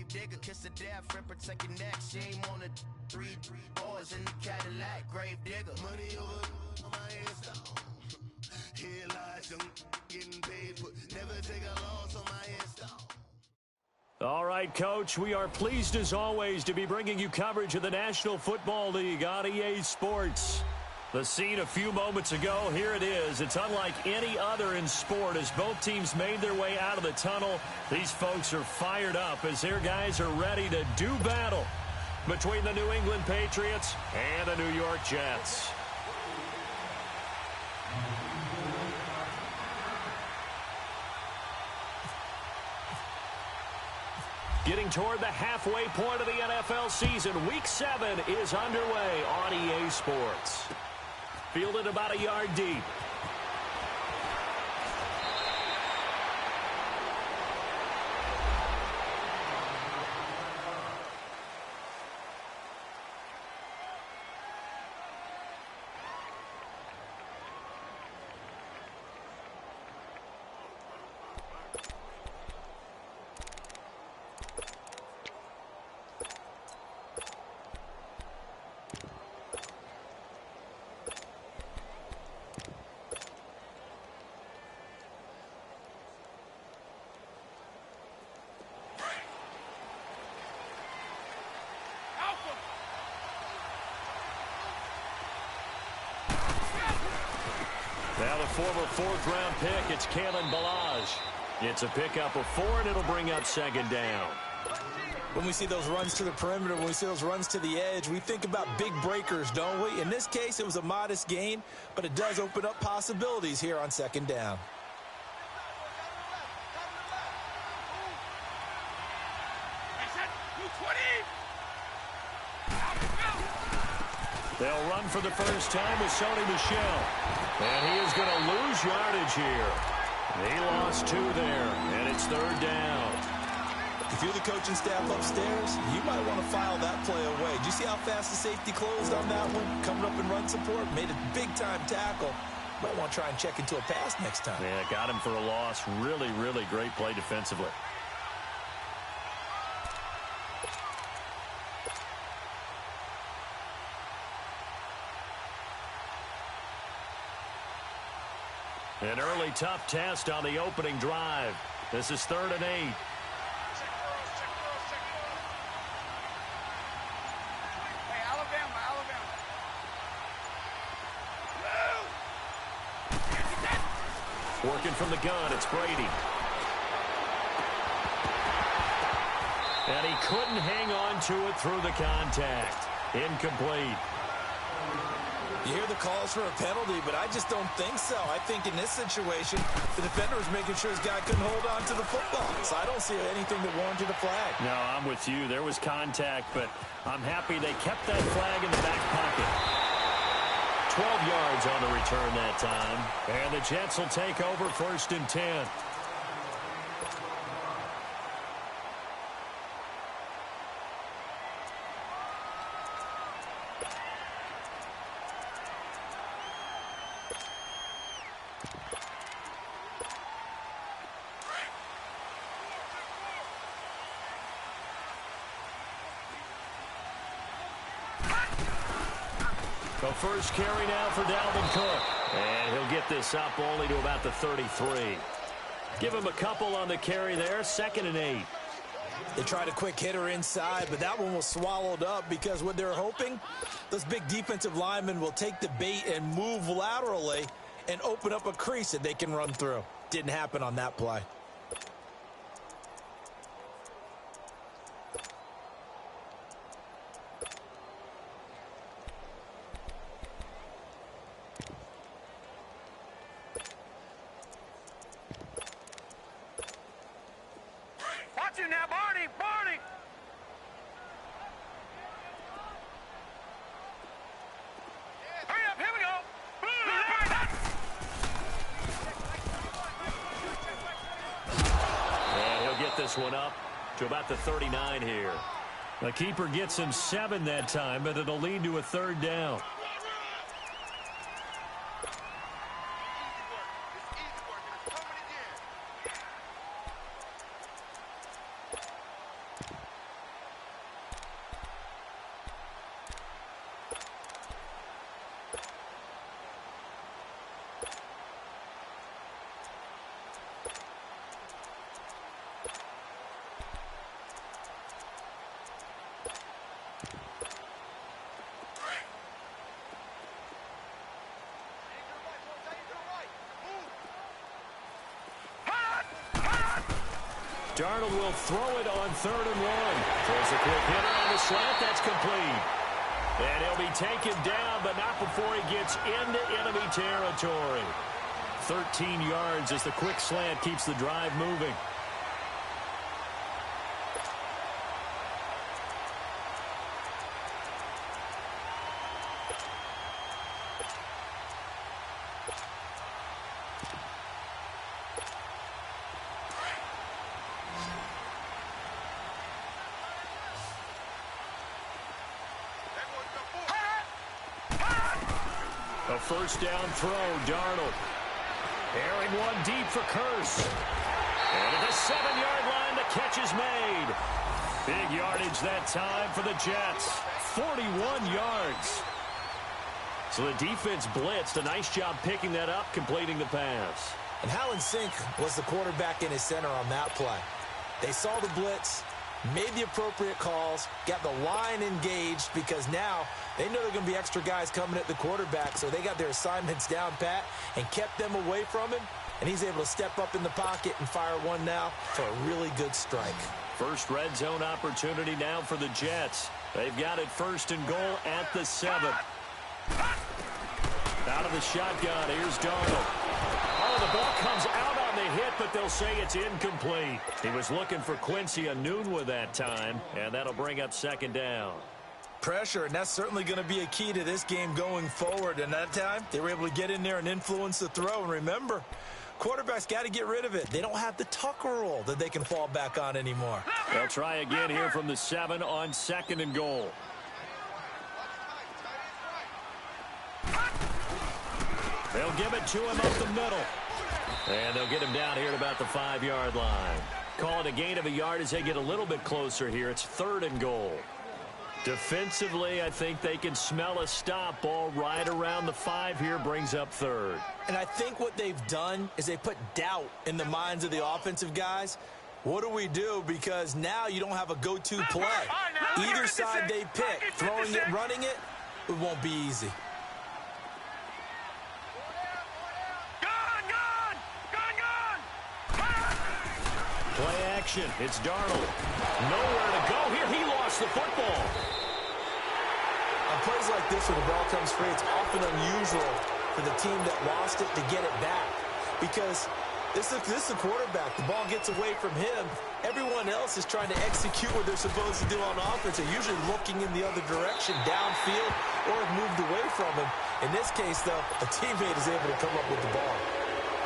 digger, kiss the death, friend, protect your neck. She ain't on the three boys in the Cadillac, grave digger. Money over on my headstone. Here lies young, getting paid, but never take a loss on my headstone. All right, Coach, we are pleased as always to be bringing you coverage of the National Football League on EA Sports. The scene a few moments ago, here it is. It's unlike any other in sport as both teams made their way out of the tunnel. These folks are fired up as their guys are ready to do battle between the New England Patriots and the New York Jets. Getting toward the halfway point of the NFL season, Week 7 is underway on EA Sports. Fielded about a yard deep. Now the former fourth-round pick, it's Kalen Ballage. It's a pickup of 4, and it'll bring up second down. When we see those runs to the perimeter, when we see those runs to the edge, we think about big breakers, don't we? In this case, it was a modest gain, but it does open up possibilities here on second down. They'll run for the first time with Sony Michel. And he is going to lose yardage here. He lost 2 there, and it's third down. If you're the coaching staff upstairs, you might want to file that play away. Do you see how fast the safety closed on that one? Coming up in run support, made a big-time tackle. Might want to try and check into a pass next time. Yeah, got him for a loss. Really, really great play defensively. An early tough test on the opening drive. This is 3rd and 8. Hey, Alabama. Working from the gun, it's Brady. And he couldn't hang on to it through the contact. Incomplete. You hear the calls for a penalty, but I just don't think so. I think in this situation, the defender was making sure his guy couldn't hold on to the football. So I don't see anything that warranted a flag. No, I'm with you. There was contact, but I'm happy they kept that flag in the back pocket. 12 yards on the return that time. And the Jets will take over 1st and 10. The first carry now for Dalvin Cook. And he'll get this up only to about the 33. Give him a couple on the carry there. 2nd and 8. They tried a quick hitter inside, but that one was swallowed up because what they're hoping, those big defensive linemen will take the bait and move laterally and open up a crease that they can run through. Didn't happen on that play. Now, Barney! Hurry up, here we go! And he'll get this one up to about the 39 here. The keeper gets him 7 that time, but it'll lead to a 3rd down. Darnold will throw it on 3rd and 1. Throws a quick hitter on the slant. That's complete. And he'll be taken down, but not before he gets into enemy territory. 13 yards as the quick slant keeps the drive moving. A first down throw, Darnold. Airing one deep for Curse. And at the 7-yard line, the catch is made. Big yardage that time for the Jets. 41 yards. So the defense blitzed. A nice job picking that up, completing the pass. And how in sync was the quarterback in his center on that play? They saw the blitz, made the appropriate calls, got the line engaged because now they know there are going to be extra guys coming at the quarterback, so they got their assignments down pat and kept them away from him, and he's able to step up in the pocket and fire one now for a really good strike. First red zone opportunity now for the Jets. They've got it 1st and goal at the 7. Out of the shotgun, here's Darnold. Oh, the ball comes out on the hit, but they'll say it's incomplete. He was looking for Quincy Enunwa that time, and that'll bring up 2nd down. Pressure, and that's certainly going to be a key to this game going forward. And that time, they were able to get in there and influence the throw. And remember, quarterbacks got to get rid of it. They don't have the Tucker roll that they can fall back on anymore. They'll try again here from the 7 on 2nd and goal. They'll give it to him up the middle. And they'll get him down here at about the 5-yard line. Call it a gain of a yard as they get a little bit closer here. It's 3rd and goal. Defensively, I think they can smell a stop. Ball right around the 5 here, brings up 3rd. And I think what they've done is they put doubt in the minds of the offensive guys. What do we do? Because now you don't have a go-to play. Either side they pick, throwing it, running it, it won't be easy. Play action. It's Darnold. Nowhere to go here. He lost the football. On plays like this where the ball comes free, it's often unusual for the team that lost it to get it back. Because this is the quarterback. The ball gets away from him. Everyone else is trying to execute what they're supposed to do on offense. They're usually looking in the other direction, downfield, or have moved away from him. In this case, though, a teammate is able to come up with the ball.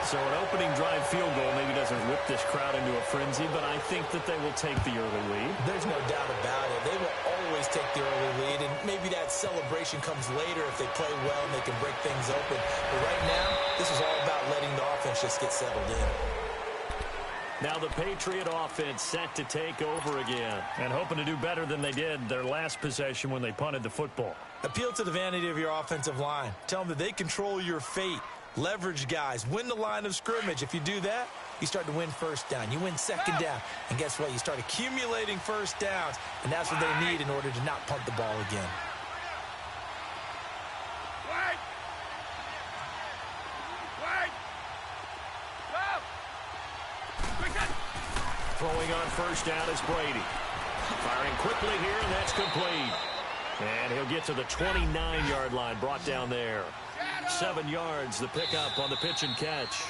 So an opening drive field goal maybe doesn't whip this crowd into a frenzy, but I think that they will take the early lead. There's no doubt about it. They will always take the early lead, and maybe that celebration comes later if they play well and they can break things open. But right now, this is all about letting the offense just get settled in. Now the Patriot offense set to take over again and hoping to do better than they did their last possession when they punted the football. Appeal to the vanity of your offensive line. Tell them that they control your fate. Leverage guys. Win the line of scrimmage. If you do that, you start to win 1st down. You win 2nd down. And guess what? You start accumulating 1st downs. And that's what they need in order to not punt the ball again. Throwing on 1st down is Brady. Firing quickly here, and that's complete. And he'll get to the 29-yard line, brought down there. 7 yards, the pickup on the pitch and catch.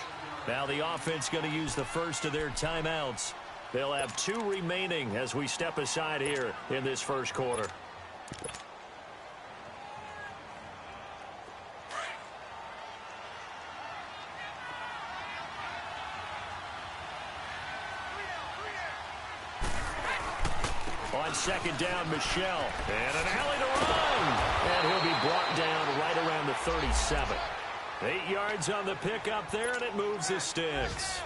Now the offense going to use the first of their timeouts. They'll have 2 remaining as we step aside here in this 1st quarter. On 2nd down, Michelle. And an alley to run. And he'll be brought down right around the 37. 8 yards on the pickup there, and it moves the sticks.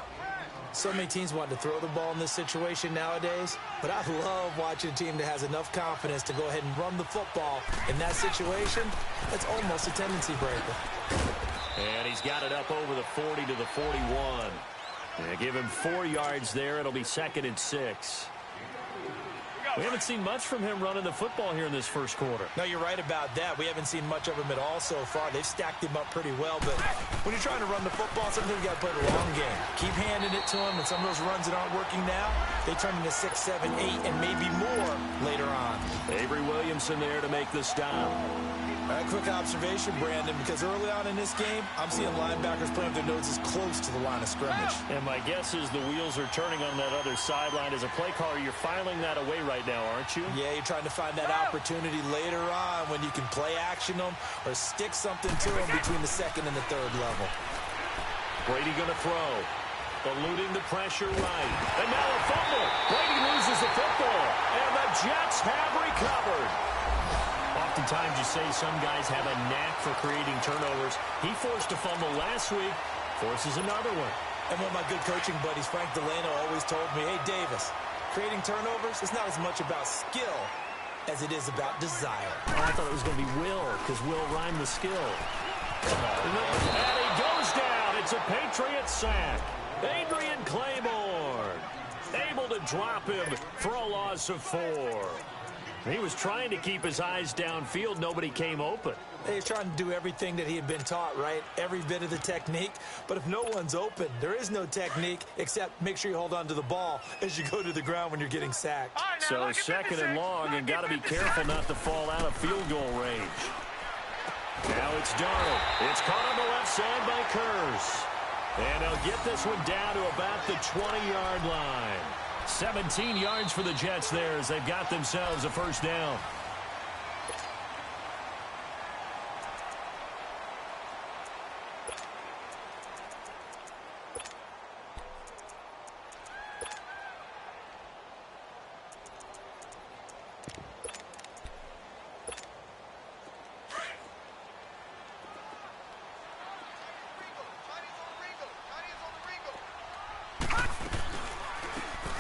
So many teams want to throw the ball in this situation nowadays, but I love watching a team that has enough confidence to go ahead and run the football. In that situation, that's almost a tendency breaker. And he's got it up over the 40 to the 41. And give him 4 yards there. It'll be 2nd and 6. We haven't seen much from him running the football here in this 1st quarter. No, you're right about that. We haven't seen much of him at all so far. They've stacked him up pretty well, but when you're trying to run the football, sometimes you got to play the long game. Keep handing it to him, and some of those runs that aren't working now, they turn into 6, 7, 8, and maybe more later on. Avery Williamson there to make the stop. All right, quick observation, Brandon, because early on in this game, I'm seeing linebackers playing with their noses close to the line of scrimmage. And my guess is the wheels are turning on that other sideline. As a play caller, you're filing that away right now, aren't you? Yeah, you're trying to find that opportunity later on when you can play action them or stick something to them between the second and the third level. Brady going to throw. Eluding the pressure right. And now a fumble. Brady loses the football. And the Jets have recovered. Oftentimes you say some guys have a knack for creating turnovers. He forced a fumble last week. Forces another one. And one of my good coaching buddies, Frank Delano, always told me, hey, Davis, creating turnovers is not as much about skill as it is about desire. Oh, I thought it was going to be will, because will rhyme with skill. And he goes down. It's a Patriot sack. Adrian Claiborne able to drop him for a loss of 4. He was trying to keep his eyes downfield. Nobody came open. He's trying to do everything that he had been taught, right? Every bit of the technique. But if no one's open, there is no technique except make sure you hold on to the ball as you go to the ground when you're getting sacked. So second and long, and got to be careful not to fall out of field goal range. Now it's Darnold. It's caught on the left side by Kurz. And he'll get this one down to about the 20-yard line. 17 yards for the Jets there as they've got themselves a first down.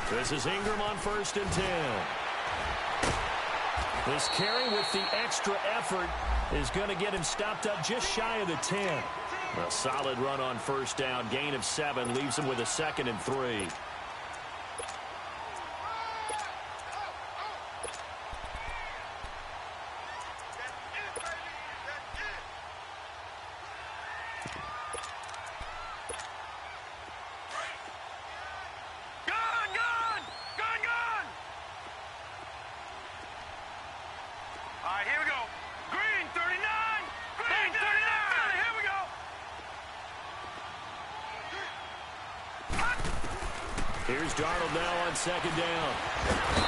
This is Ingram on 1st and 10. This carry with the extra effort is going to get him stopped up just shy of the 10. A solid run on 1st down. Gain of 7 leaves him with a 2nd and 3. Here's Darnold now on 2nd down.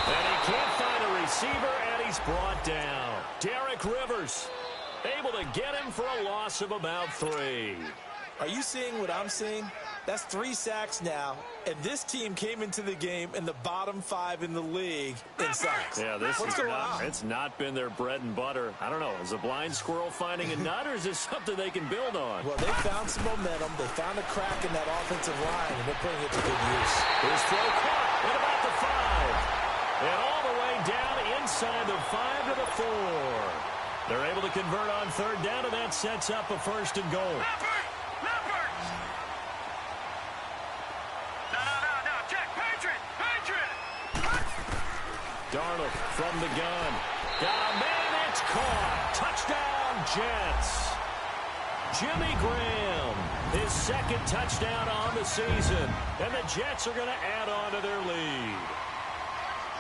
And he can't find a receiver, and he's brought down. Derek Rivers able to get him for a loss of about 3. Are you seeing what I'm seeing? That's 3 sacks now, and this team came into the game in the bottom 5 in the league in sacks. Yeah, it's not been their bread and butter. I don't know, is a blind squirrel finding a nut, or is this something they can build on? Well, they found some momentum. They found a crack in that offensive line, and they're putting it to good use. His throw caught at about the 5. And all the way down inside the 5 to the 4. They're able to convert on 3rd down, and that sets up a 1st and goal. Darnold from the gun. Got a man, it's caught. Touchdown, Jets. Jimmy Graham, his 2nd touchdown on the season. And the Jets are going to add on to their lead.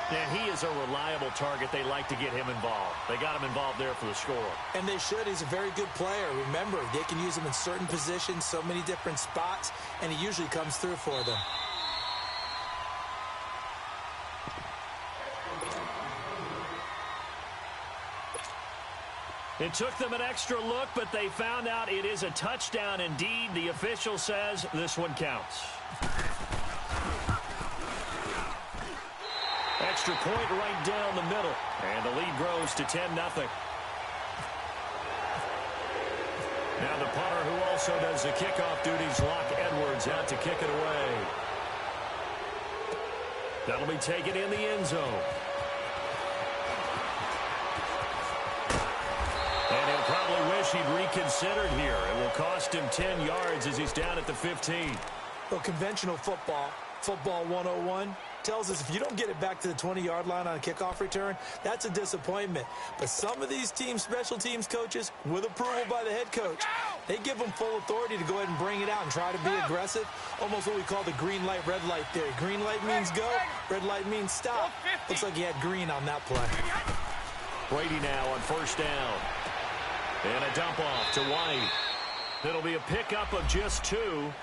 And he is a reliable target. They like to get him involved. They got him involved there for the score. And they should. He's a very good player. Remember, they can use him in certain positions, so many different spots, and he usually comes through for them. It took them an extra look, but they found out it is a touchdown indeed. The official says this one counts. Extra point right down the middle. And the lead grows to 10-0. Now the punter, who also does the kickoff duties, Locke Edwards, out to kick it away. That'll be taken in the end zone. And he'll probably wish he'd reconsidered here. It will cost him 10 yards as he's down at the 15. Well, conventional football 101, tells us if you don't get it back to the 20-yard line on a kickoff return, that's a disappointment. But some of these special teams coaches, with approval by the head coach, they give them full authority to go ahead and bring it out and try to be aggressive, almost what we call the green light, red light theory. Green light means go, red light means stop. Looks like he had green on that play. Brady now on first down. And a dump off to White. It'll be a pickup of just 2,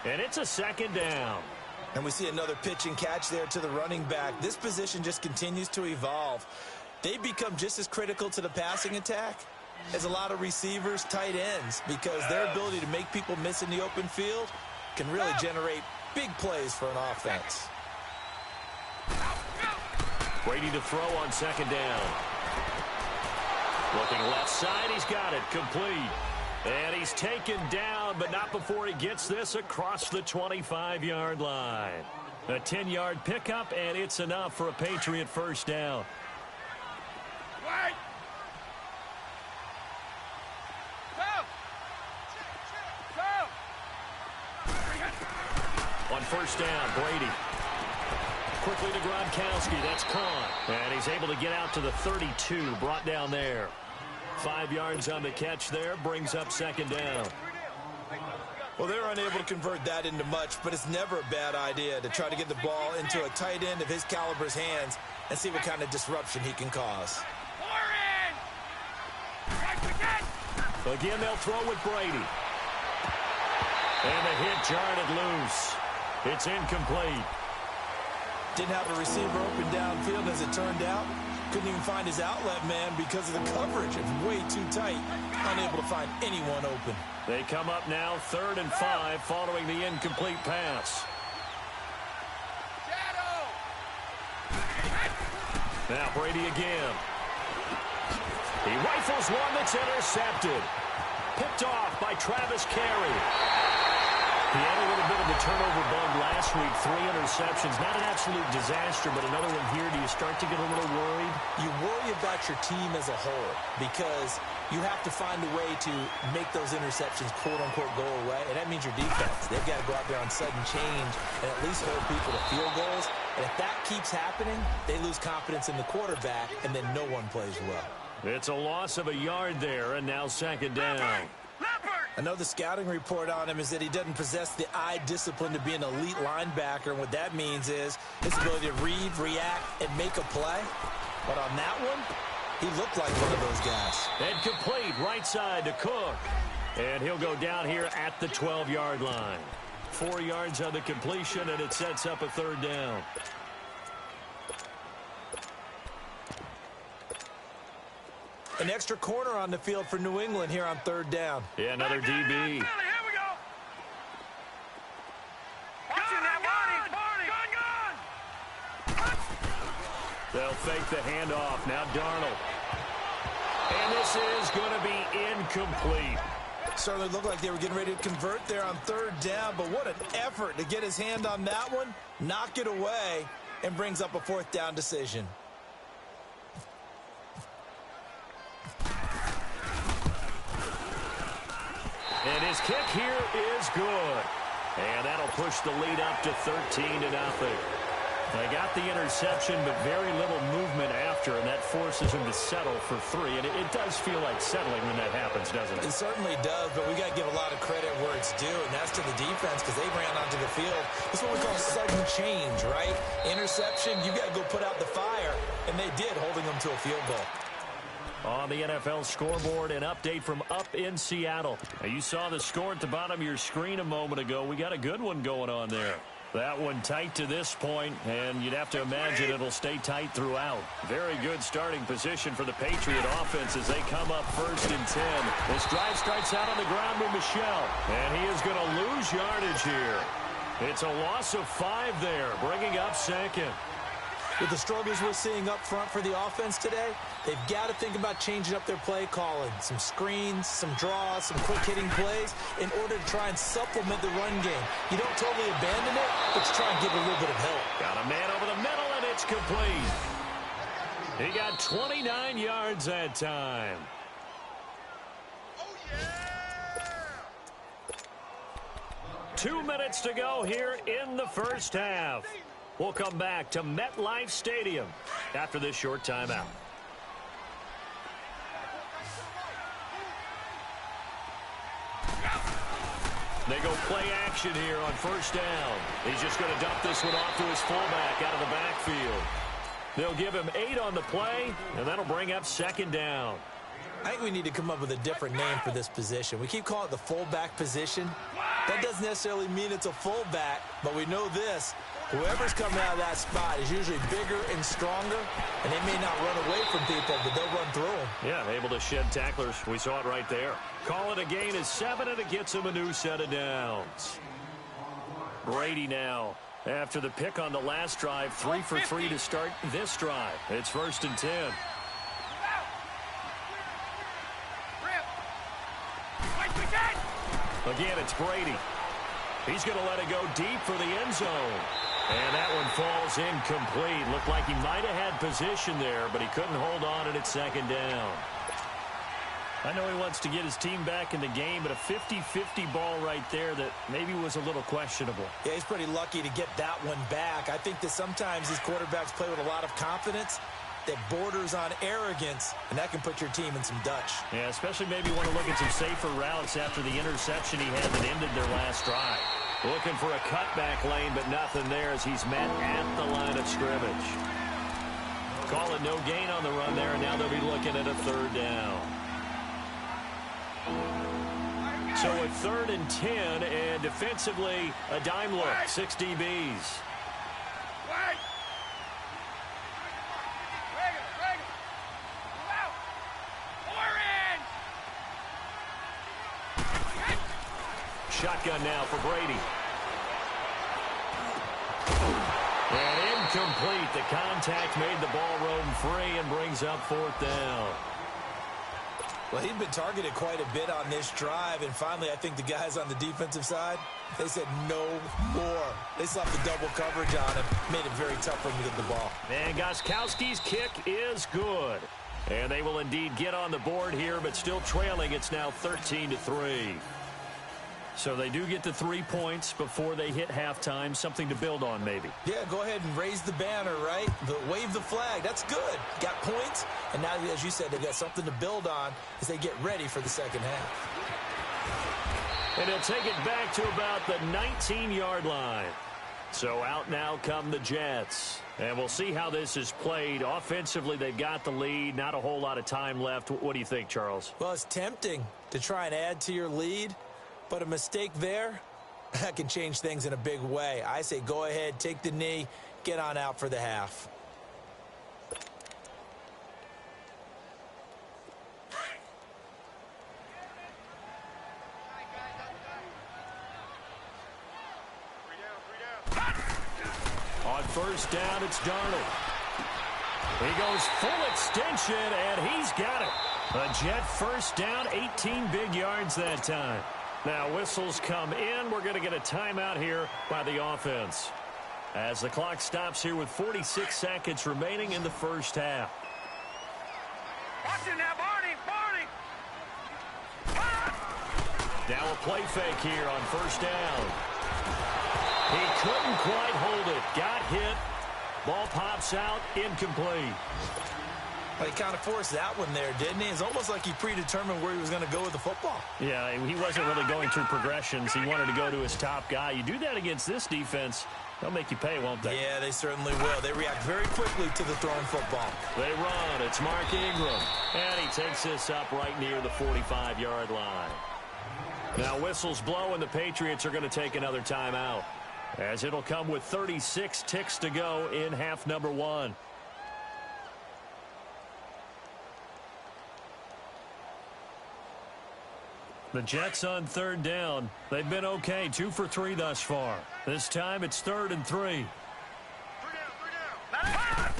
and it's a second down. And we see another pitch and catch there to the running back. This position just continues to evolve. They become just as critical to the passing attack as a lot of receivers, tight ends, because their ability to make people miss in the open field can really generate big plays for an offense. Brady to throw on second down. Looking left side, he's got it, complete. And he's taken down, but not before he gets this across the 25-yard line. A 10-yard pickup, and it's enough for a Patriot first down. On first down, Brady. Quickly to Gronkowski, that's caught. And he's able to get out to the 32, brought down there. 5 yards on the catch there, brings up second down. Well, they're unable to convert that into much, but it's never a bad idea to try to get the ball into a tight end of his caliber's hands and see what kind of disruption he can cause. Again, they'll throw with Brady. And the hit jarred it loose. It's incomplete. Didn't have a receiver open downfield as it turned out. Couldn't even find his outlet man because of the coverage. It's way too tight. Unable to find anyone open. They come up now 3rd and 5 following the incomplete pass. Now Brady again. He rifles one that's intercepted. Picked off by Travis Carey. He had a little bit of a turnover bug last week, 3 interceptions. Not an absolute disaster, but another one here. Do you start to get a little worried? You worry about your team as a whole because you have to find a way to make those interceptions, quote-unquote, go away, and that means your defense. They've got to go out there on sudden change and at least hold people to field goals. And if that keeps happening, they lose confidence in the quarterback, and then no one plays well. It's a loss of a yard there, and now second down. I know the scouting report on him is that he doesn't possess the eye discipline to be an elite linebacker, and what that means is his ability to read, react, and make a play. But on that one, he looked like one of those guys. And complete right side to Cook. And he'll go down here at the 12-yard line. 4 yards on the completion, and it sets up a 3rd down. An extra corner on the field for New England here on 3rd down. Yeah, another DB. Here we go. Watch it now, Barney. They'll fake the handoff. Now Darnold. And this is going to be incomplete. Certainly looked like they were getting ready to convert there on 3rd down, but what an effort to get his hand on that one, knock it away, and brings up a 4th down decision. And his kick here is good. And that'll push the lead up to 13-0. They got the interception, but very little movement after, and that forces him to settle for 3. And it does feel like settling when that happens, doesn't it? It certainly does, but we got to give a lot of credit where it's due, and that's to the defense because they ran onto the field. This is what we call sudden change, right? Interception, you got to go put out the fire, and they did, holding them to a field goal. On the NFL scoreboard, an update from up in Seattle. Now, you saw the score at the bottom of your screen a moment ago. We got a good one going on there. That one tight to this point, and you'd have to imagine it'll stay tight throughout. Very good starting position for the Patriot offense as they come up 1st and 10. This drive starts out on the ground with Michel, and he is going to lose yardage here. It's a loss of 5 there, bringing up 2nd. With the struggles we're seeing up front for the offense today, they've got to think about changing up their play calling. Some screens, some draws, some quick-hitting plays in order to try and supplement the run game. You don't totally abandon it, but you try and give it a little bit of help. Got a man over the middle, and it's complete. He got 29 yards that time. Oh, yeah! 2 minutes to go here in the first half. We'll come back to MetLife Stadium after this short timeout. They go play action here on first down. He's just going to dump this one off to his fullback out of the backfield. They'll give him 8 on the play, and that'll bring up second down. I think we need to come up with a different name for this position. We keep calling it the fullback position. That doesn't necessarily mean it's a fullback, but we know this. Whoever's coming out of that spot is usually bigger and stronger, and they may not run away from people, but they'll run through them. Yeah, able to shed tacklers. We saw it right there. Call it a gain of 7, and it gets him a new set of downs. Brady now, after the pick on the last drive, 3 for 3 to start this drive. It's 1st and 10. Again, it's Brady. He's going to let it go deep for the end zone. And that one falls incomplete. Looked like he might have had position there, but he couldn't hold on at second down. I know he wants to get his team back in the game, but a 50-50 ball right there that maybe was a little questionable. Yeah, he's pretty lucky to get that one back. I think that sometimes these quarterbacks play with a lot of confidence that borders on arrogance, and that can put your team in some Dutch. Yeah, especially maybe want to look at some safer routes after the interception he had that ended their last drive. Looking for a cutback lane, but nothing there as he's met at the line of scrimmage. Call it no gain on the run there, and now they'll be looking at a 3rd down. So a 3rd and 10, and defensively, a dime look, 6 DBs. Shotgun now for Brady. And incomplete. The contact made the ball roam free and brings up 4th down. Well, he'd been targeted quite a bit on this drive, and finally I think the guys on the defensive side, they said no more. They slapped the double coverage on him, made it very tough for him to get the ball. And Gostkowski's kick is good. And they will indeed get on the board here, but still trailing. It's now 13-3. So they do get the 3 points before they hit halftime. Something to build on, maybe. Yeah, go ahead and raise the banner, right? Wave the flag. That's good. Got points, and now, as you said, they've got something to build on as they get ready for the second half. And he'll take it back to about the 19-yard line. So out now come the Jets. And we'll see how this is played. Offensively, they've got the lead. Not a whole lot of time left. What do you think, Charles? Well, it's tempting to try and add to your lead. But a mistake there, that can change things in a big way. I say go ahead, take the knee, get on out for the half. On 1st down, it's Darnold. He goes full extension, and he's got it. A Jet 1st down, 18 big yards that time. Now whistles come in. We're going to get a timeout here by the offense as the clock stops here with 46 seconds remaining in the first half. Watch it now, Barney! Now a play fake here on 1st down. He couldn't quite hold it. Got hit. Ball pops out. Incomplete. Well, he kind of forced that one there, didn't he? It's almost like he predetermined where he was going to go with the football. Yeah, he wasn't really going through progressions. He wanted to go to his top guy. You do that against this defense, they'll make you pay, won't they? Yeah, they certainly will. They react very quickly to the thrown football. They run. It's Mark Ingram. And he takes this up right near the 45-yard line. Now whistles blow, and the Patriots are going to take another timeout, as it'll come with 36 ticks to go in half number 1. The Jets on 3rd down. They've been okay, 2 for 3 thus far. This time it's 3rd and 3. 3 down.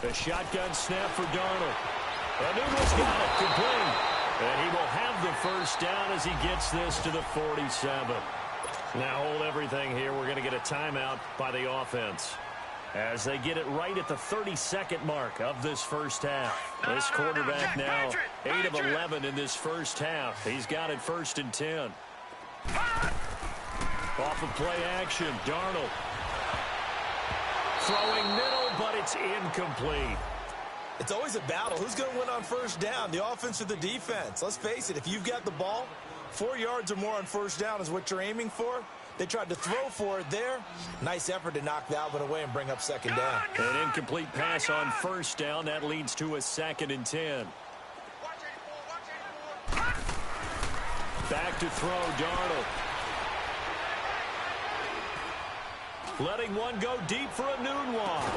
The shotgun snap for Darnold. And Noodle's got it, complete. And he will have the 1st down as he gets this to the 47. Now hold everything here. We're going to get a timeout by the offense, as they get it right at the 32nd mark of this first half. This quarterback now 8 of 11 in this first half. He's got it 1st and 10. Off of play action, Darnold. Throwing middle, but it's incomplete. It's always a battle. Who's going to win on first down, the offense or the defense? Let's face it, if you've got the ball, 4 yards or more on first down is what you're aiming for. They tried to throw for it there. Nice effort to knock that one away and bring up second down. An incomplete pass on first down. That leads to a 2nd and 10. Back to throw, Darnold. Letting one go deep for a noon one.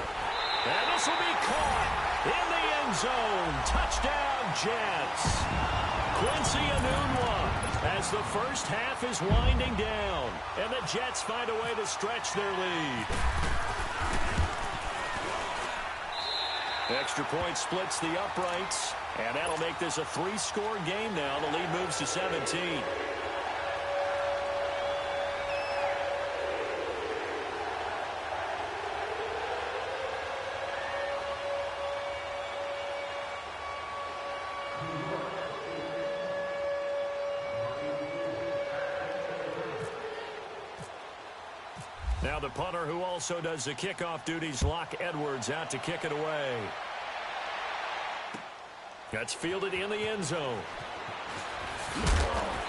And this will be caught in the end zone. Touchdown, Jets. Quincy Enunwa as the first half is winding down. And the Jets find a way to stretch their lead. Extra point splits the uprights. And that'll make this a 3-score game now. The lead moves to 17. Now the punter who also does the kickoff duties, Locke Edwards, out to kick it away. That's fielded in the end zone.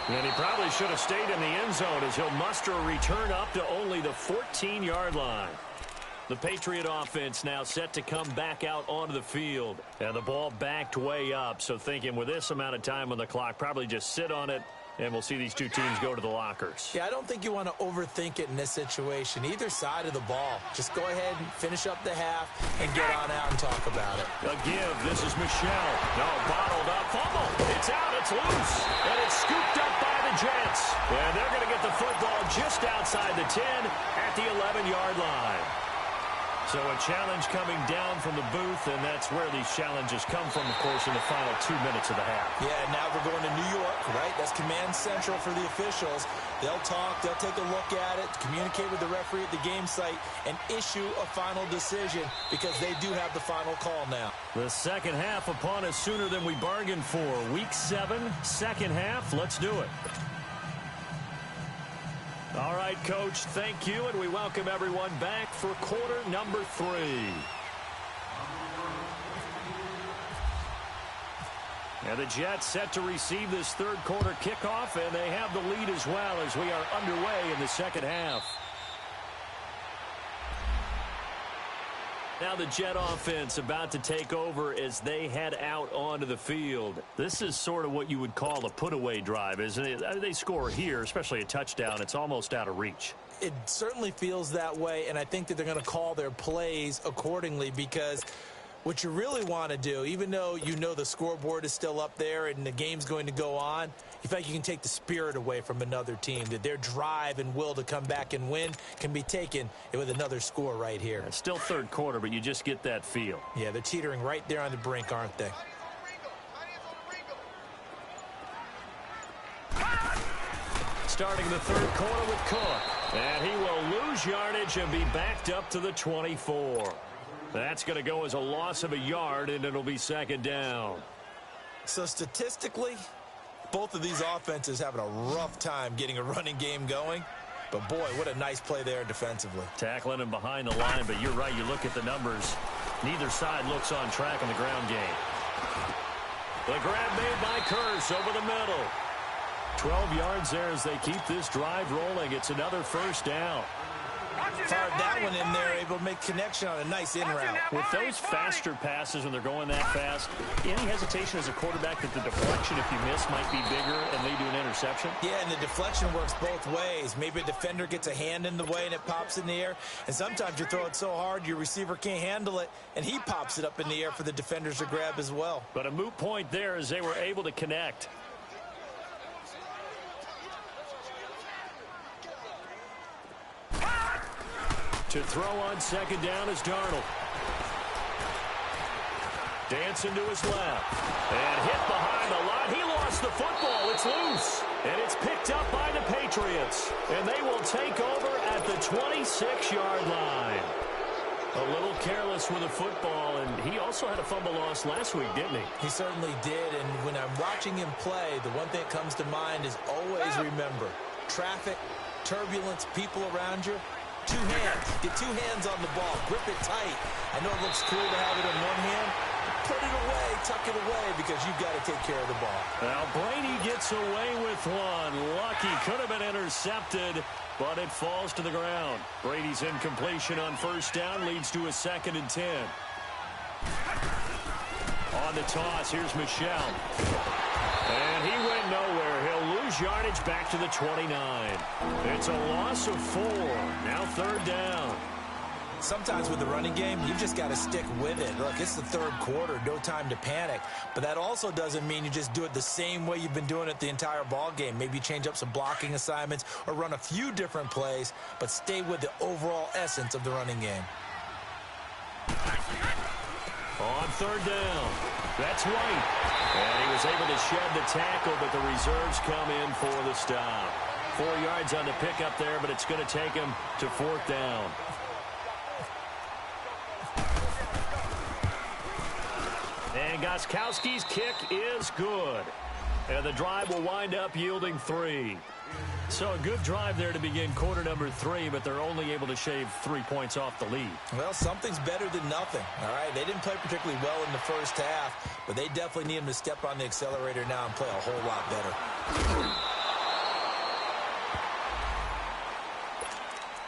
And he probably should have stayed in the end zone as he'll muster a return up to only the 14-yard line. The Patriot offense now set to come back out onto the field. And the ball backed way up, so thinking with this amount of time on the clock, probably just sit on it, and we'll see these two teams go to the lockers. Yeah, I don't think you want to overthink it in this situation. Either side of the ball. Just go ahead and finish up the half and get on out and talk about it. A give. This is Michelle. No, bottled up. Fumble. It's out. It's loose. And it's scooped up by the Jets. And they're going to get the football just outside the 10 at the 11-yard line. So a challenge coming down from the booth, and that's where these challenges come from, of course, in the final 2 minutes of the half. Yeah, now we're going to New York, right? That's command central for the officials. They'll talk, they'll take a look at it, communicate with the referee at the game site, and issue a final decision because they do have the final call now. The second half upon us sooner than we bargained for. Week 7, second half. Let's do it. All right, Coach, thank you, and we welcome everyone back for quarter number 3. And the Jets set to receive this third quarter kickoff, and they have the lead as well as we are underway in the second half. Now the Jet offense about to take over as they head out onto the field. This is sort of what you would call a put-away drive, isn't it? They score here, especially a touchdown. It's almost out of reach. It certainly feels that way, and I think that they're going to call their plays accordingly because what you really want to do, even though you know the scoreboard is still up there and the game's going to go on, you feel like you can take the spirit away from another team, that their drive and will to come back and win can be taken with another score right here. It's still third quarter, but you just get that feel. Yeah, they're teetering right there on the brink, aren't they? Starting the third quarter with Cook. And he will lose yardage and be backed up to the 24. That's going to go as a loss of a yard, and it'll be second down. So statistically, both of these offenses having a rough time getting a running game going. But, boy, what a nice play there defensively. Tackling him behind the line, but you're right. You look at the numbers. Neither side looks on track in the ground game. The grab made by Curse over the middle. 12 yards there as they keep this drive rolling. It's another first down. Fired that one in there, able to make connection on a nice in route. With those faster passes when they're going that fast, any hesitation as a quarterback that the deflection, if you miss, might be bigger and lead to an interception? Yeah, and the deflection works both ways. Maybe a defender gets a hand in the way and it pops in the air. And sometimes you throw it so hard your receiver can't handle it, and he pops it up in the air for the defenders to grab as well. But a moot point there as they were able to connect. To throw on second down is Darnold. Dancing to his left. And hit behind the line. He lost the football. It's loose. And it's picked up by the Patriots. And they will take over at the 26-yard line. A little careless with the football, and he also had a fumble loss last week, didn't he? He certainly did, and when I'm watching him play, the one thing that comes to mind is always remember, traffic, turbulence, people around you. two hands. Get two hands on the ball. Grip it tight. I know it looks cool to have it in one hand. Put it away, tuck it away, because you've got to take care of the ball. Now Brady gets away with one. Lucky, could have been intercepted, but it falls to the ground. Brady's incompletion on first down leads to a 2nd and 10. On the toss, here's Michel. And he went nowhere. He'll lose yardage back to the 29. It's a loss of 4. Now 3rd down. Sometimes with the running game, you've just got to stick with it. Look, it's the 3rd quarter, no time to panic. But that also doesn't mean you just do it the same way you've been doing it the entire ball game. Maybe change up some blocking assignments or run a few different plays, but stay with the overall essence of the running game. On 3rd down, that's White. And he was able to shed the tackle, but the reserves come in for the stop. 4 yards on the pickup there, but it's going to take him to 4th down. And Gostkowski's kick is good. And the drive will wind up yielding 3. So a good drive there to begin quarter number 3, but they're only able to shave 3 points off the lead. Well, something's better than nothing, all right? They didn't play particularly well in the first half, but they definitely need them to step on the accelerator now and play a whole lot better.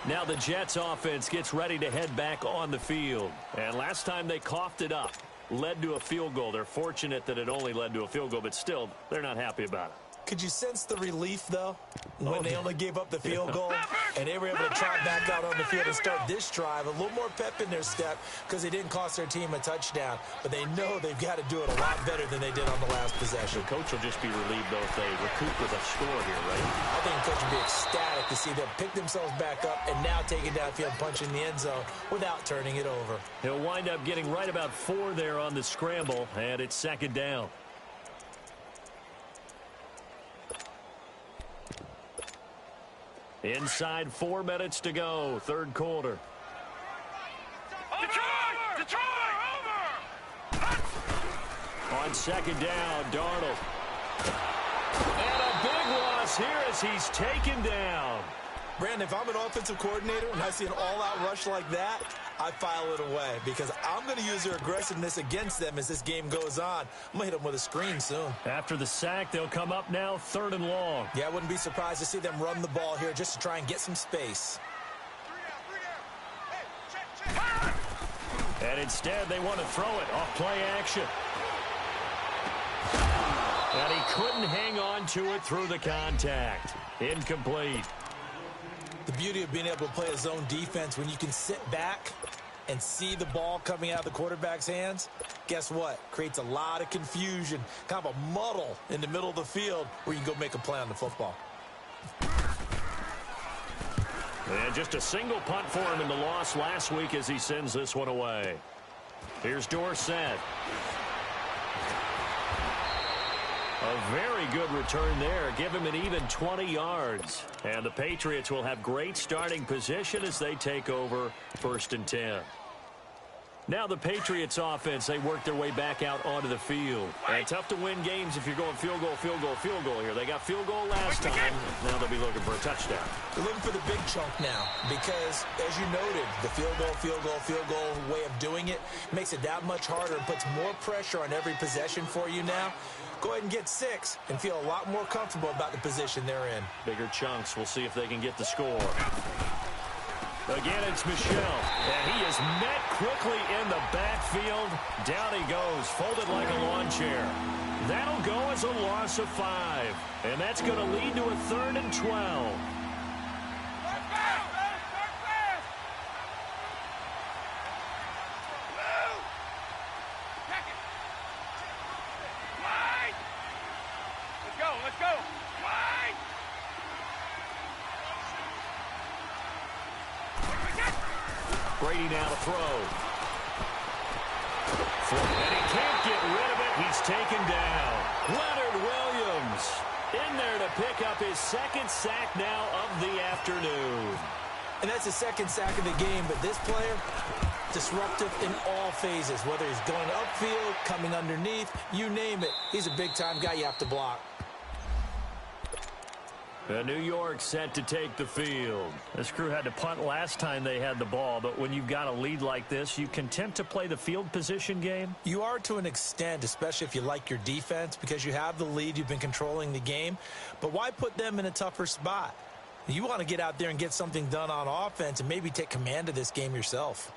Now the Jets offense gets ready to head back on the field. And last time they coughed it up, led to a field goal. They're fortunate that it only led to a field goal, but still, they're not happy about it. Could you sense the relief, though, when they only gave up the field goal and they were able to trot back out on the field and start this drive? A little more pep in their step because they didn't cost their team a touchdown, but they know they've got to do it a lot better than they did on the last possession. The coach will just be relieved, though, if they recoup with a score here, right? I think the coach will be ecstatic to see them pick themselves back up and now take it downfield and punch in the end zone without turning it over. He'll wind up getting right about 4 there on the scramble, and it's 2nd down. Inside 4 minutes to go, 3rd quarter. Detroit! On 2nd down, Darnold. And a big loss here as he's taken down. Brandon, if I'm an offensive coordinator and I see an all-out rush like that, I file it away because I'm going to use their aggressiveness against them as this game goes on. I'm going to hit them with a screen soon. After the sack, they'll come up now 3rd and long. Yeah, I wouldn't be surprised to see them run the ball here just to try and get some space. And instead, they want to throw it off play action. And he couldn't hang on to it through the contact. Incomplete. The beauty of being able to play a zone defense when you can sit back and see the ball coming out of the quarterback's hands, guess what? Creates a lot of confusion, kind of a muddle in the middle of the field where you can go make a play on the football. And just a single punt for him in the loss last week as he sends this one away. Here's Dorsett. A very good return there. Give him an even 20 yards. And the Patriots will have great starting position as they take over 1st and 10. Now the Patriots offense, they work their way back out onto the field. And tough to win games if you're going field goal, field goal, field goal here. They got field goal last time. Now they'll be looking for a touchdown. They're looking for the big chunk now because, as you noted, the field goal way of doing it makes it that much harder and puts more pressure on every possession for you now. Go ahead and get 6 and feel a lot more comfortable about the position they're in. Bigger chunks. We'll see if they can get the score. Again, it's Michel, and he is met quickly in the backfield. Down he goes, folded like a lawn chair. That'll go as a loss of 5, and that's going to lead to a 3rd and 12. Let's go! Wide! Brady now to throw. And he can't get rid of it. He's taken down. Leonard Williams in there to pick up his 2nd sack now of the afternoon. And that's the 2nd sack of the game, but this player, disruptive in all phases, whether he's going upfield, coming underneath, you name it. He's a big-time guy you have to block. New York set to take the field. This crew had to punt last time they had the ball, but when you've got a lead like this, you content to play the field position game? You are to an extent, especially if you like your defense, because you have the lead, you've been controlling the game. But why put them in a tougher spot? You want to get out there and get something done on offense and maybe take command of this game yourself.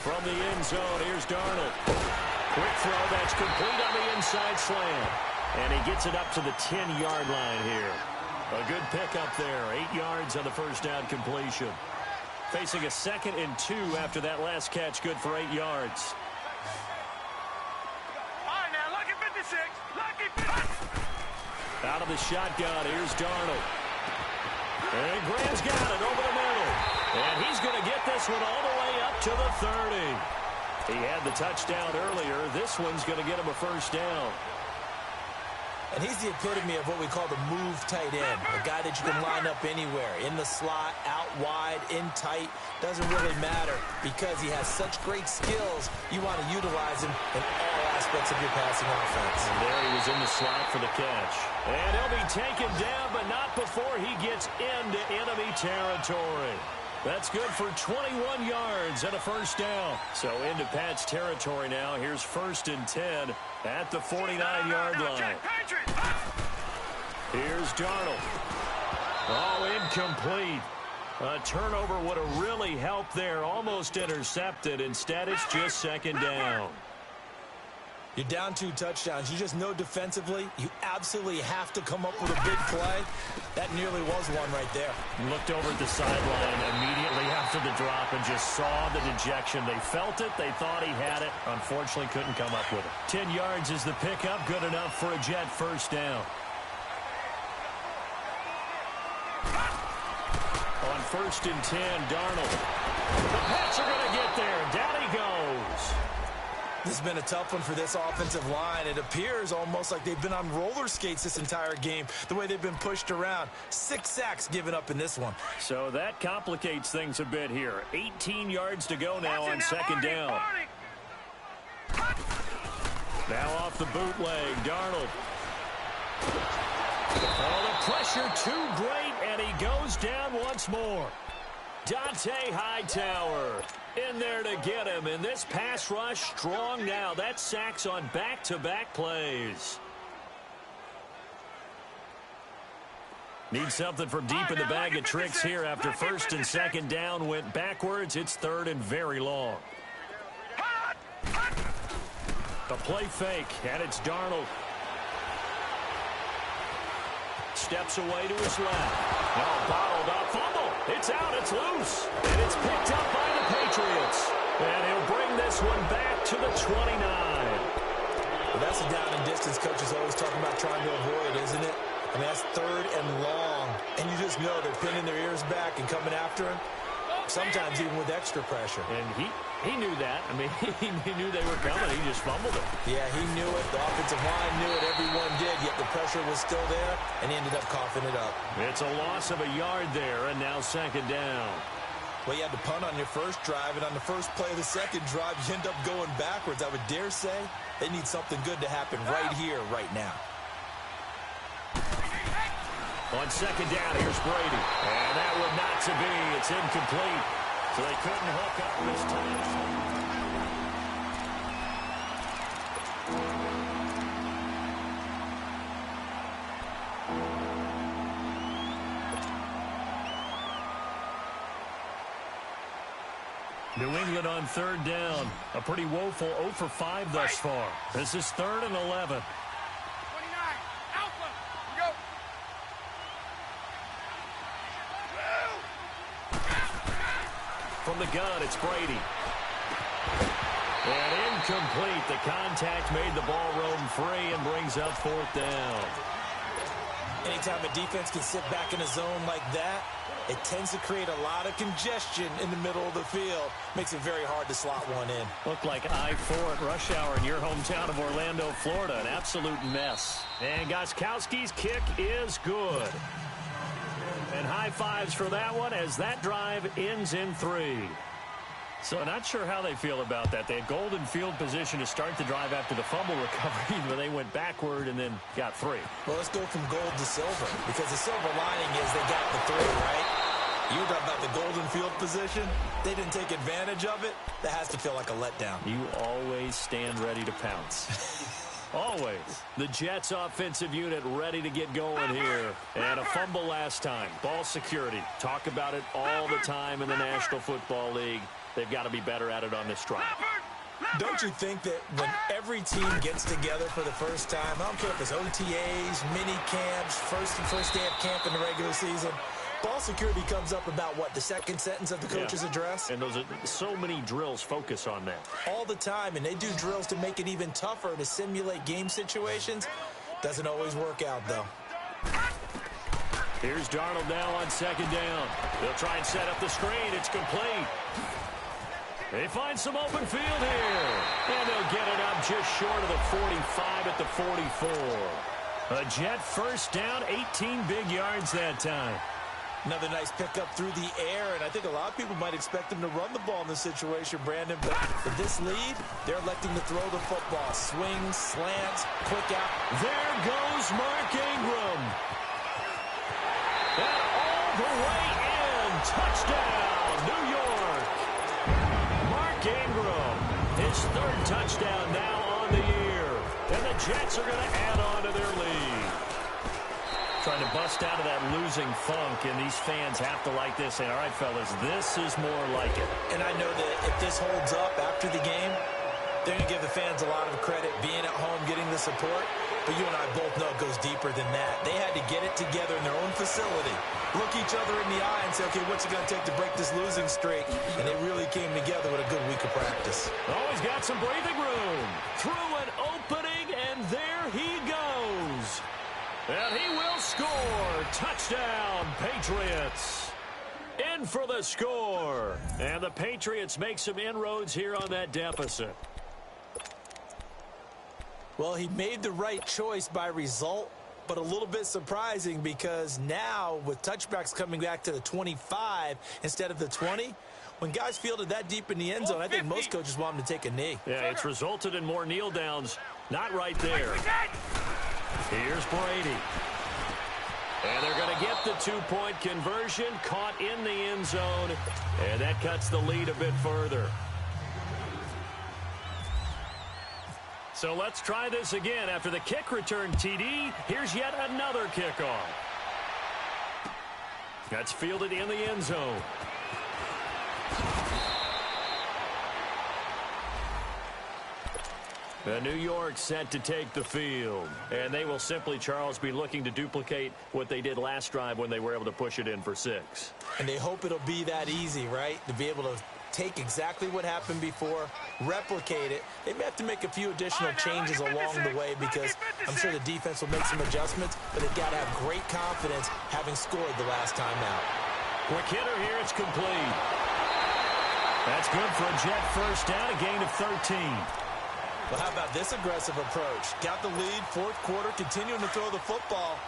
From the end zone, here's Darnold. Quick throw, that's complete on the inside slant. And he gets it up to the 10-yard line here. A good pickup there, 8 yards on the first down completion. Facing a 2nd and 2 after that last catch, good for 8 yards. All right, now, lucky 56. Lucky 56. Out of the shotgun, here's Darnold. And Graham's got it over the middle. And he's going to get this one all the way up to the 30. He had the touchdown earlier. This one's going to get him a first down. And he's the epitome of what we call the move tight end. A guy that you can line up anywhere. In the slot, out wide, in tight. Doesn't really matter because he has such great skills. You want to utilize him in all aspects of your passing offense. And there he was in the slot for the catch. And he'll be taken down, but not before he gets into enemy territory. That's good for 21 yards and a first down. So into Pat's territory now. Here's 1st and 10 at the 49-yard line. Here's Darnold. Oh, incomplete. A turnover would have really helped there. Almost intercepted. Instead, it's just 2nd down. You're down 2 touchdowns. You just know defensively you absolutely have to come up with a big play. That nearly was one right there. Looked over at the sideline immediately after the drop and just saw the dejection. They felt it. They thought he had it. Unfortunately, couldn't come up with it. 10 yards is the pickup. Good enough for a Jet first down. On 1st and 10, Darnold. The Pats are going to get there. Down he goes. This has been a tough one for this offensive line. It appears almost like they've been on roller skates this entire game, the way they've been pushed around. 6 sacks given up in this one. So that complicates things a bit here. 18 yards to go now on 2nd down. Now off the bootleg, Darnold. Oh, the pressure too great, and he goes down once more. Dante Hightower in there to get him, and this pass rush strong now. That's sacks on back-to-back plays. Need something from deep in the bag of tricks here after 1st and 2nd down went backwards. It's 3rd and very long. The play fake, and it's Darnold. Steps away to his left. Now bottled up, fumble. It's out, it's loose. And it's picked up by the Patriots. And he'll bring this one back to the 29. Well, that's a down and distance coach is always talking about trying to avoid, isn't it? I mean, that's 3rd and long. And you just know they're pinning their ears back and coming after him. Sometimes even with extra pressure. And he knew that. I mean, he knew they were coming. He just fumbled it. Yeah, he knew it. The offensive line knew it. Everyone did. Yet the pressure was still there, and he ended up coughing it up. It's a loss of a yard there, and now 2nd down. Well, you had to punt on your first drive, and on the first play of the second drive, you end up going backwards. I would dare say they need something good to happen right here, right now. On 2nd down, here's Brady. And that one not to be. It's incomplete. So they couldn't hook up this time. New England on 3rd down. A pretty woeful 0 for 5 thus far. This is 3rd and 11. From the gun, it's Brady. And incomplete. The contact made the ball roam free and brings up 4th down. Anytime a defense can sit back in a zone like that, it tends to create a lot of congestion in the middle of the field. Makes it very hard to slot one in. Looked like I-4 at rush hour in your hometown of Orlando, Florida. An absolute mess. And Gostkowski's kick is good. And high fives for that one as that drive ends in 3. So not sure how they feel about that. They had golden field position to start the drive after the fumble recovery, but they went backward and then got 3. Well, let's go from gold to silver, because the silver lining is they got the 3, right? You were talking about the golden field position. They didn't take advantage of it. That has to feel like a letdown. You always stand ready to pounce. Always. The Jets offensive unit ready to get going here. And a fumble last time. Ball security. Talk about it all the time in the National Football League. They've got to be better at it on this drive. Don't you think that when every team gets together for the first time, I don't care if it's OTAs, mini camps, first day of camp in the regular season, ball security comes up about, what, the second sentence of the coach's address? And those are so many drills focus on that. All the time, and they do drills to make it even tougher to simulate game situations. Doesn't always work out, though. Here's Darnold now on 2nd down. They'll try and set up the screen. It's complete. They find some open field here. And they'll get it up just short of the 45 at the 44. A Jet first down, 18 big yards that time. Another nice pickup through the air, and I think a lot of people might expect them to run the ball in this situation, Brandon. But with this lead, they're electing to throw the football. Swings, slants, quick out. There goes Mark Ingram. And all the way in. Touchdown, New York. Mark Ingram, his 3rd touchdown now on the year. And the Jets are going to add on to their lead. Trying to bust out of that losing funk, and these fans have to like this. And all right, fellas, this is more like it. And I know that if this holds up after the game, they're going to give the fans a lot of credit being at home, getting the support. But you and I both know it goes deeper than that. They had to get it together in their own facility, look each other in the eye and say, okay, what's it going to take to break this losing streak? And they really came together with a good week of practice. Always got some breathing room. Through an opening, and there he goes. And he will score. Touchdown, Patriots. In for the score. And the Patriots make some inroads here on that deficit. Well, he made the right choice by result, but a little bit surprising because now with touchbacks coming back to the 25 instead of the 20, when guys fielded that deep in the end zone, I think most coaches want them to take a knee. Yeah, it's resulted in more kneel downs. Not right there. Here's Brady. And they're going to get the 2-point conversion, caught in the end zone, and that cuts the lead a bit further. So let's try this again. After the kick return TD, here's yet another kickoff. That's fielded in the end zone. The New York set to take the field. And they will simply, Charles, be looking to duplicate what they did last drive when they were able to push it in for 6. And they hope it'll be that easy, right? To be able to take exactly what happened before, replicate it. They may have to make a few additional changes along the way because I'm sure the defense will make some adjustments, but they've got to have great confidence having scored the last time out. Quick hitter here, it's complete. That's good for a Jet first down, a gain of 13. Well, how about this aggressive approach? Got the lead, 4th quarter, continuing to throw the football.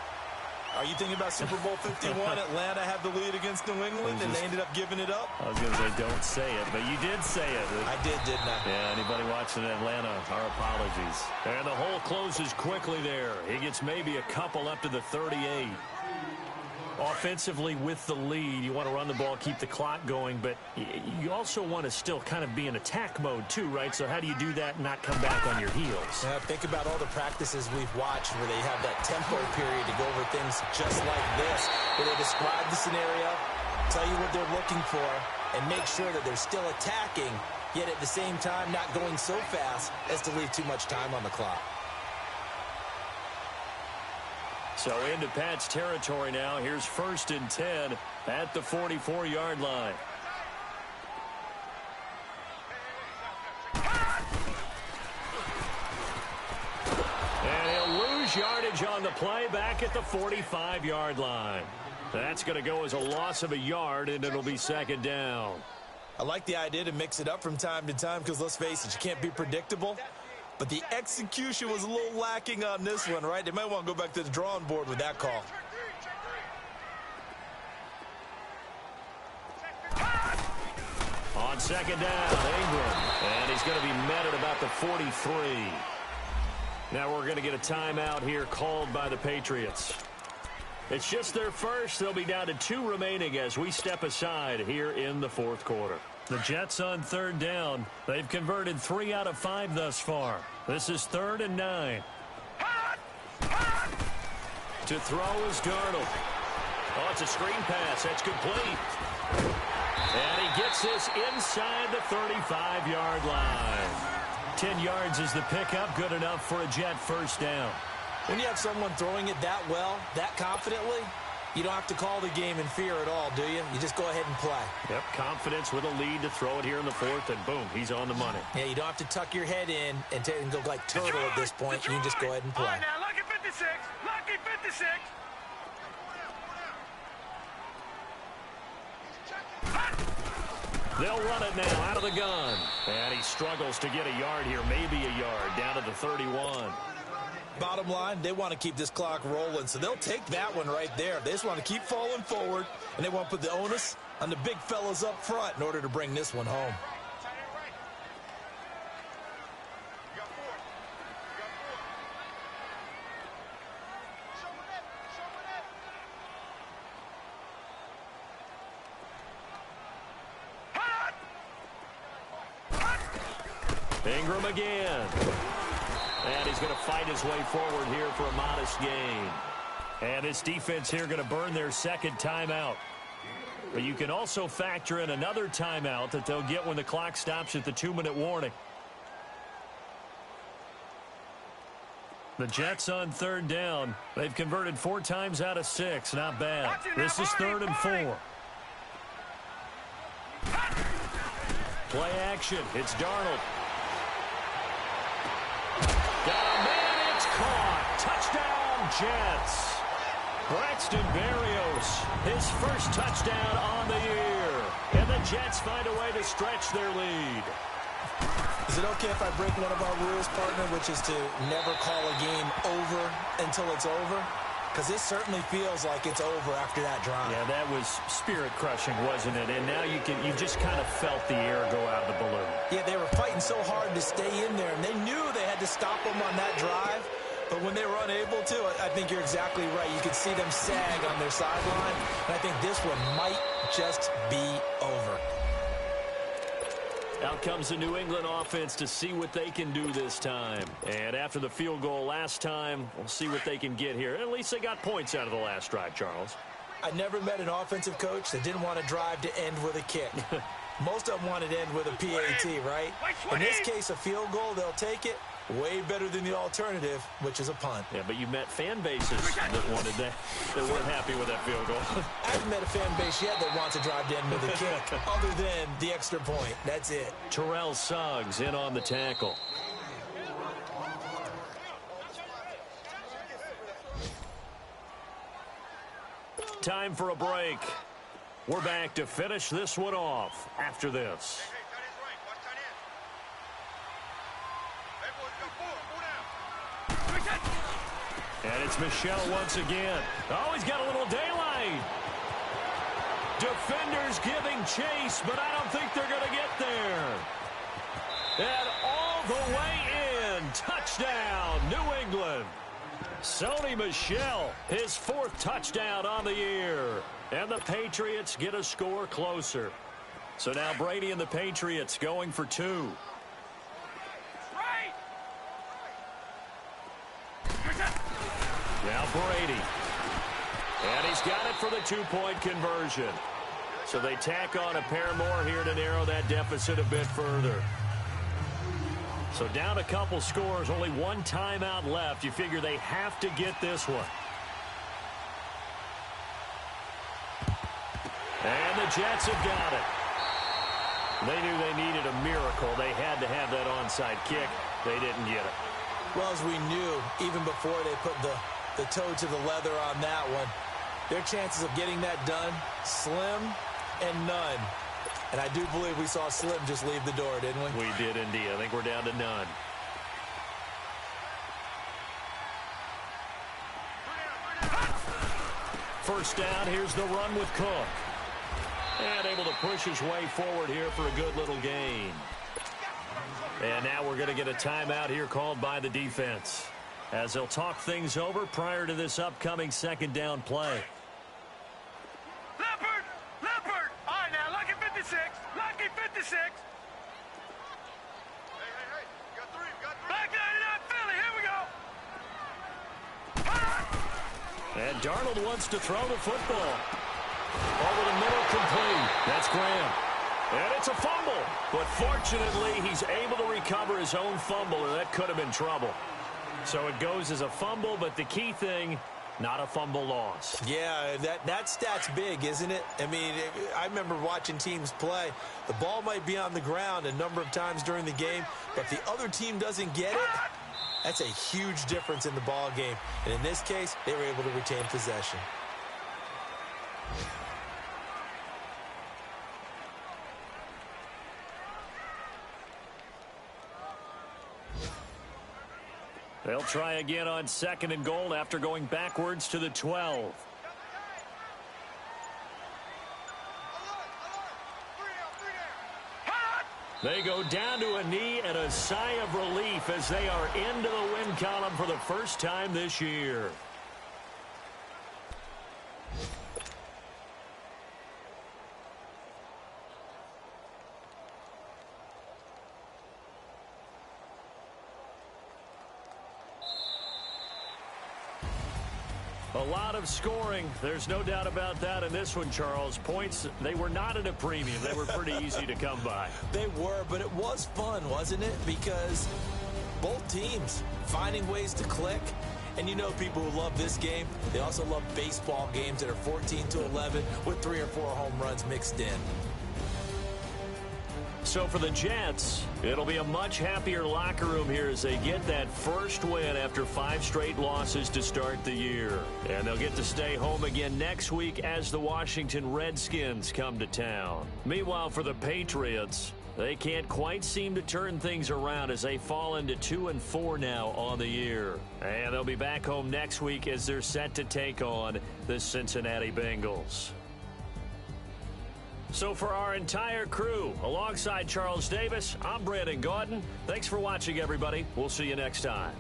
Are you thinking about Super Bowl 51? Atlanta had the lead against New England, and they ended up giving it up? I was going to say, don't say it, but you did say it. I did, didn't I? Yeah, anybody watching Atlanta, our apologies. And the hole closes quickly there. He gets maybe a couple up to the 38. Offensively with the lead, you want to run the ball, keep the clock going, but you also want to still kind of be in attack mode too, right? So how do you do that and not come back on your heels? Yeah, think about all the practices we've watched where they have that tempo period to go over things just like this, where they describe the scenario, tell you what they're looking for, and make sure that they're still attacking, yet at the same time not going so fast as to leave too much time on the clock. So into Pat's territory now. Here's 1st and 10 at the 44-yard line. And he'll lose yardage on the play back at the 45-yard line. That's going to go as a loss of a yard, and it'll be 2nd down. I like the idea to mix it up from time to time because, let's face it, you can't be predictable. But the execution was a little lacking on this one, right? They might want to go back to the drawing board with that call. On On second down, Ingram. And he's going to be met at about the 43. Now we're going to get a timeout here called by the Patriots. It's just their first. They'll be down to 2 remaining as we step aside here in the fourth quarter. The Jets on third down. They've converted 3 out of 5 thus far. This is 3rd and 9. To throw is Darnold. Oh, it's a screen pass. That's complete. And he gets this inside the 35-yard line. 10 yards is the pickup. Good enough for a Jet first down. When you have someone throwing it that well, that confidently, you don't have to call the game in fear at all, do you? You just go ahead and play. Yep, confidence with a lead to throw it here in the fourth, and boom, he's on the money. Yeah, you don't have to tuck your head in and go like turtle at this point. You can just go ahead and play. All right, now, lucky 56. Lucky 56. They'll run it now out of the gun. And he struggles to get a yard here, maybe a yard, down to the 31. Bottom line, they want to keep this clock rolling, so they'll take that one right there. They just want to keep falling forward, and they want to put the onus on the big fellas up front in order to bring this one home. Ingram again. And he's going to fight his way forward here for a modest gain. And this defense here going to burn their second timeout. But you can also factor in another timeout that they'll get when the clock stops at the 2-minute warning. The Jets on third down. They've converted 4 times out of 6. Not bad. This is 3rd and 4. Play action. It's Darnold. Got a man, it's caught. Touchdown, Jets. Braxton Berrios, his first touchdown on the year. And the Jets find a way to stretch their lead. Is it okay if I break one of our rules, partner, which is to never call a game over until it's over? Because this certainly feels like it's over after that drive. Yeah, that was spirit-crushing, wasn't it? And now you just kind of felt the air go out of the balloon. Yeah, they were fighting so hard to stay in there, and they knew they had to stop them on that drive. But when they were unable to, I think you're exactly right. You could see them sag on their sideline, and I think this one might just be over. Out comes the New England offense to see what they can do this time. And after the field goal last time, we'll see what they can get here. At least they got points out of the last drive, Charles. I never met an offensive coach that didn't want a drive to end with a kick. Most of them wanted to end with a PAT, right? In this case, a field goal, they'll take it. Way better than the alternative, which is a punt. Yeah, but you met fan bases that wanted that weren't happy with that field goal. I haven't met a fan base yet that wants a drive to end with a kick, other than the extra point. That's it. Terrell Suggs in on the tackle. Time for a break. We're back to finish this one off after this. And it's Michel once again. Oh, he's got a little daylight. Defenders giving chase, but I don't think they're going to get there. And all the way in. Touchdown, New England. Sony Michel, his 4th touchdown on the year. And the Patriots get a score closer. So now Brady and the Patriots going for 2. Now Brady. And he's got it for the 2-point conversion. So they tack on a pair more here to narrow that deficit a bit further. So down a couple scores, only 1 timeout left. You figure they have to get this one. And the Jets have got it. They knew they needed a miracle. They had to have that onside kick. They didn't get it. Well, as we knew, even before they put the toe to the leather on that one, their chances of getting that done, slim and none. And I do believe we saw Slim just leave the door, didn't we? We did indeed. I think we're down to none. First down, here's the run with Cook. And able to push his way forward here for a good little gain. And now we're going to get a timeout here called by the defense, as they'll talk things over prior to this upcoming second down play. Leopard! Leopard! All right, now, lucky 56. Lucky 56. Hey. Got three. Black 99 Philly. Here we go. And Darnold wants to throw the football. Over the middle, complete. That's Graham. And it's a fumble. But fortunately, he's able to recover his own fumble, or that could have been trouble. So it goes as a fumble, but the key thing, not a fumble loss. Yeah, that stat's big, isn't it? I mean, I remember watching teams play. The ball might be on the ground a number of times during the game, but if the other team doesn't get it, that's a huge difference in the ball game. And in this case, they were able to retain possession. They'll try again on 2nd and goal after going backwards to the 12. They go down to a knee and a sigh of relief as they are into the win column for the first time this year. A lot of scoring. There's no doubt about that in this one, Charles. Points, they were not at a premium. They were pretty easy to come by. They were, but it was fun, wasn't it? Because both teams finding ways to click. And you know people who love this game, they also love baseball games that are 14-11 with 3 or 4 home runs mixed in. So for the Jets, it'll be a much happier locker room here as they get that first win after 5 straight losses to start the year. And they'll get to stay home again next week as the Washington Redskins come to town. Meanwhile, for the Patriots, they can't quite seem to turn things around as they fall into 2-4 now on the year. And they'll be back home next week as they're set to take on the Cincinnati Bengals. So for our entire crew, alongside Charles Davis, I'm Brandon Gaudin. Thanks for watching, everybody. We'll see you next time.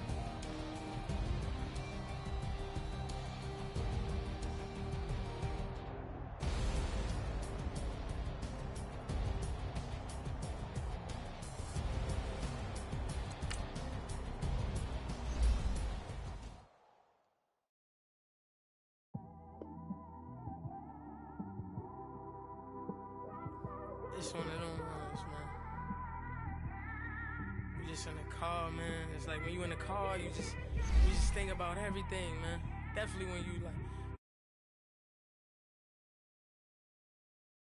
It's one of them ones, man. You just in the car, man. It's like when you in the car, you just think about everything, man. Definitely when you like